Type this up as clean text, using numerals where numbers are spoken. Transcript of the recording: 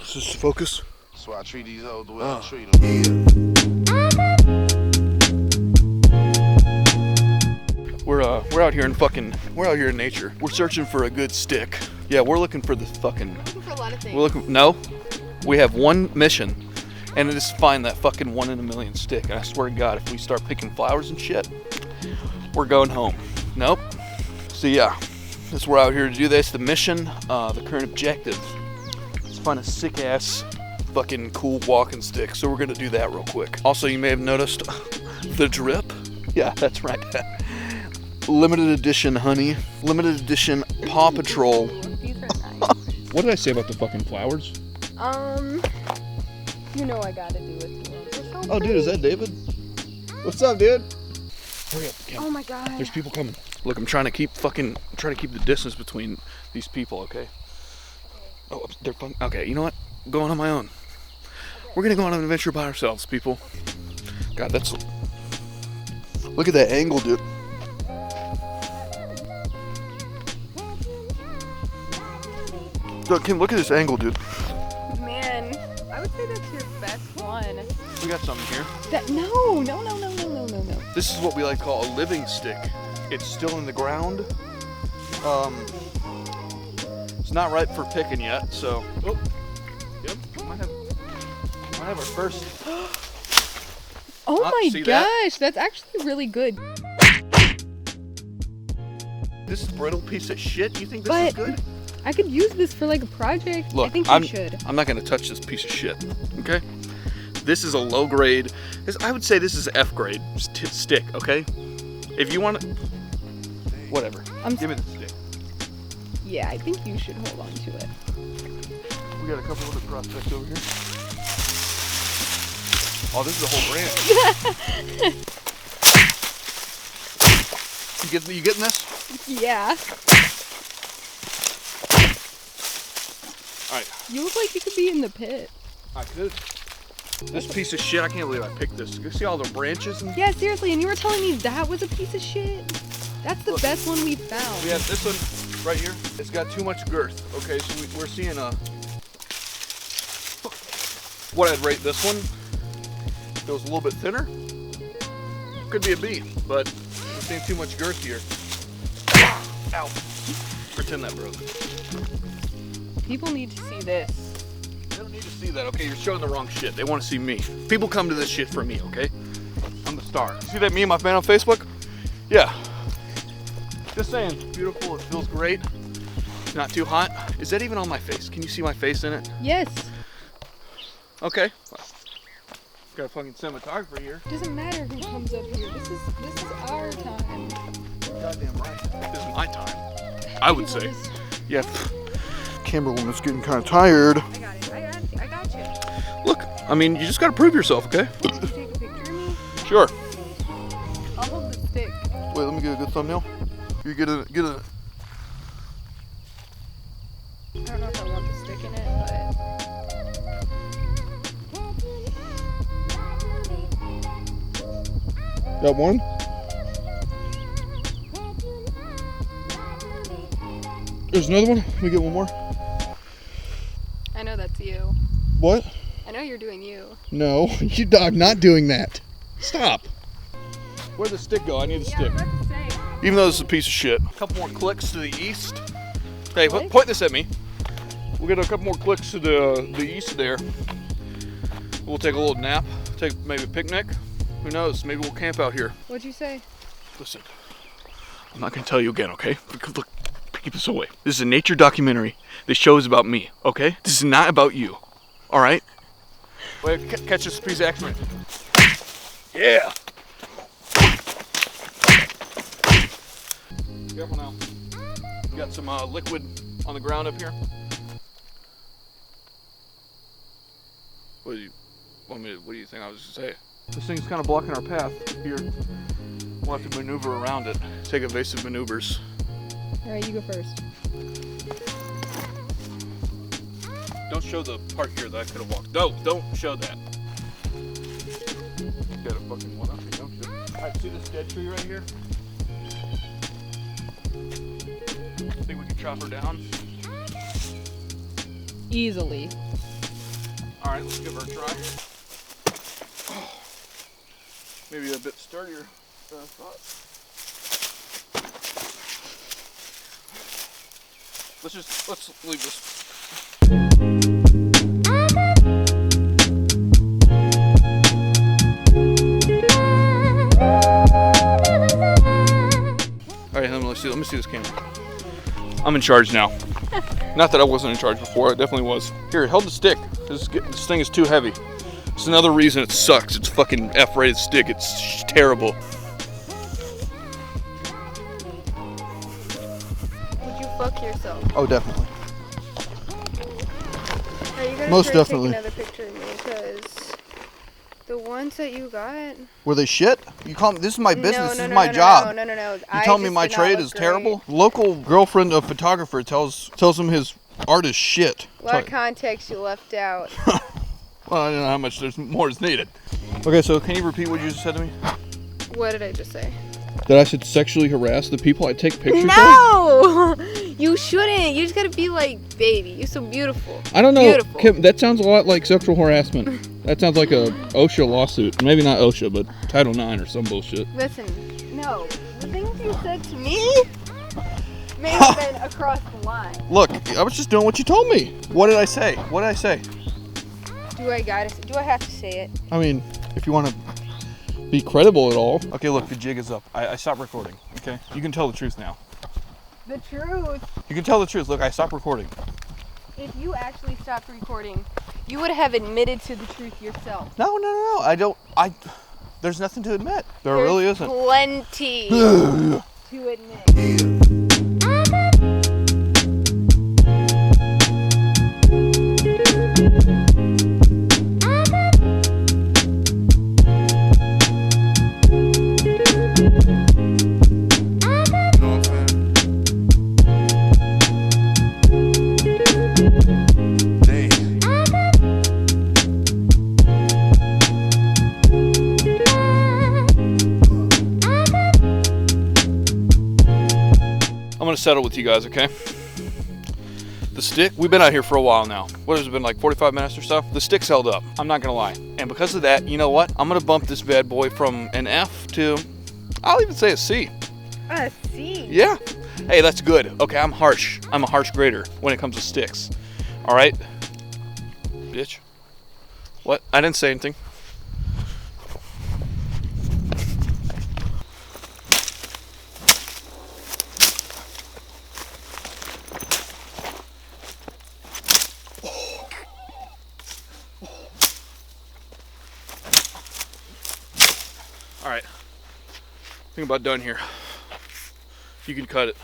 Just focus. That's why I treat these hoes the way I treat them. We're out here in we're out here in nature. We're searching for a good stick. Yeah, we're looking for the fucking. We're looking for a lot of things. No, we have one mission, and it is to find that fucking 1 in a million stick. And I swear to God, if we start picking flowers and shit, we're going home. Nope. So yeah, we're out here to do this. The mission, the current objective, is find a sick ass, fucking cool walking stick. So we're gonna do that real quick. Also, you may have noticed the drip. Yeah, that's right. Limited edition honey. Limited edition Paw Patrol. These are nice. What did I say about the fucking flowers? You know I gotta do it to them. Oh, dude, is that David? What's up, dude? Hurry up, Kim. Oh my God. There's people coming. Look, I'm trying to keep the distance between these people, okay? Oh, they're fucking, okay, you know what? I'm going on my own. We're gonna go on an adventure by ourselves, people. God, look at that angle, dude. Look, Kim, look at this angle, dude. Man, I would say that's your best one. We got something here. No. This is what we like to call a living stick. It's still in the ground. It's not ripe for picking yet, so. Oh, yep. Might have our first. Oh my see gosh, that's actually really good. This brittle piece of shit. You think this is good? I could use this for like a project. Look, I think you should. I'm not gonna touch this piece of shit. Okay. This is a low grade. I would say this is F grade stick. Okay. If you want it, whatever. Give me the stick. Yeah, I think you should hold on to it. We got a couple other prospects over here. Oh, this is a whole branch. You getting this? Yeah. All right. You look like you could be in the pit. I could. This piece of shit, I can't believe I picked this. You see all the branches? Yeah, seriously, and you were telling me that was a piece of shit? That's the best one we found. We have this one right here. It's got too much girth. Okay, so we're seeing what I'd rate this one. If it was a little bit thinner, could be a B, but we're seeing too much girth here. Ow. Pretend that broke. People need to see this. They don't need to see that, okay? You're showing the wrong shit. They want to see me. People come to this shit for me, okay? I'm the star. See that me and my fan on Facebook? Yeah. Just saying. Beautiful. It feels great. Not too hot. Is that even on my face? Can you see my face in it? Yes. Okay. Got a fucking cinematographer here. Doesn't matter who comes up here. This is our time. Goddamn right. This is my time. I would say. Yeah. Camera woman's getting kind of tired. I got it. I got you. Look, I mean, you just gotta prove yourself, okay? Can you take a picture of me? Sure. I'll hold the stick. Wait, let me get a good thumbnail. You get a. I don't know if I want the stick in it, but. Got one? There's another one. Let me get one more. I know that's you. What? I know you're doing you. No, you dog, not doing that. Stop. Where'd the stick go? I need a stick. I was about to say. Even though this is a piece of shit. A couple more clicks to the east. Hey, point this at me. We'll get a couple more clicks to the east there. We'll take a little nap. Take maybe a picnic. Who knows? Maybe we'll camp out here. What'd you say? Listen, I'm not gonna tell you again, okay? Look, keep this away. This is a nature documentary. This show is about me, okay? This is not about you, all right? Wait, catch this piece of action. Yeah. Careful now. You got some liquid on the ground up here. What do you think I was gonna say? This thing's kind of blocking our path here. We'll have to maneuver around it. Take evasive maneuvers. All right, you go first. Don't show the part here that I could have walked. No, don't show that. You got a fucking one up here, don't you? Alright, see this dead tree right here? Think we can chop her down? Easily. Alright, let's give her a try. Maybe a bit sturdier than I thought. Let's leave this. Alright, let me see this camera. I'm in charge now. Not that I wasn't in charge before, I definitely was. Here, hold the stick. This thing is too heavy. It's another reason it sucks. It's fucking F-rated stick. It's terrible. Would you fuck yourself? Oh, definitely. Are you gonna Most try to definitely. take another picture of me? Because the ones that you got. Were they shit? You call me, this is my business, No, this no, is no, my no, job. No. You tell me my trade is terrible? Local girlfriend of photographer tells him his art is shit. A lot of context you left out. Well, I don't know how much more is needed. Okay, so can you repeat what you just said to me? What did I just say? That I should sexually harass the people I take pictures of? No! You shouldn't. You just gotta be like, baby, you're so beautiful. I don't know. Beautiful. Kim, that sounds a lot like sexual harassment. That sounds like a OSHA lawsuit. Maybe not OSHA, but Title IX or some bullshit. Listen, no. The things you said to me may have been across the line. Look, I was just doing what you told me. What did I say? What did I say? Do I have to say it? I mean, if you want to be credible at all. Okay, look, the jig is up. I stopped recording, okay? You can tell the truth now. The truth. You can tell the truth. Look, I stopped recording. If you actually stopped recording, you would have admitted to the truth yourself. No. I don't. There's nothing to admit. There There's really isn't. Plenty to admit. I'm gonna settle with you guys, okay? The stick, we've been out here for a while now. What has it been, like 45 minutes or so? The stick's held up, I'm not gonna lie. And because of that, you know what? I'm gonna bump this bad boy from an F to, I'll even say a C. A C. Yeah. Hey, that's good. Okay, I'm harsh. I'm a harsh grader when it comes to sticks. All right? Bitch. What? I didn't say anything. All right. I think I'm about done here. You can cut it.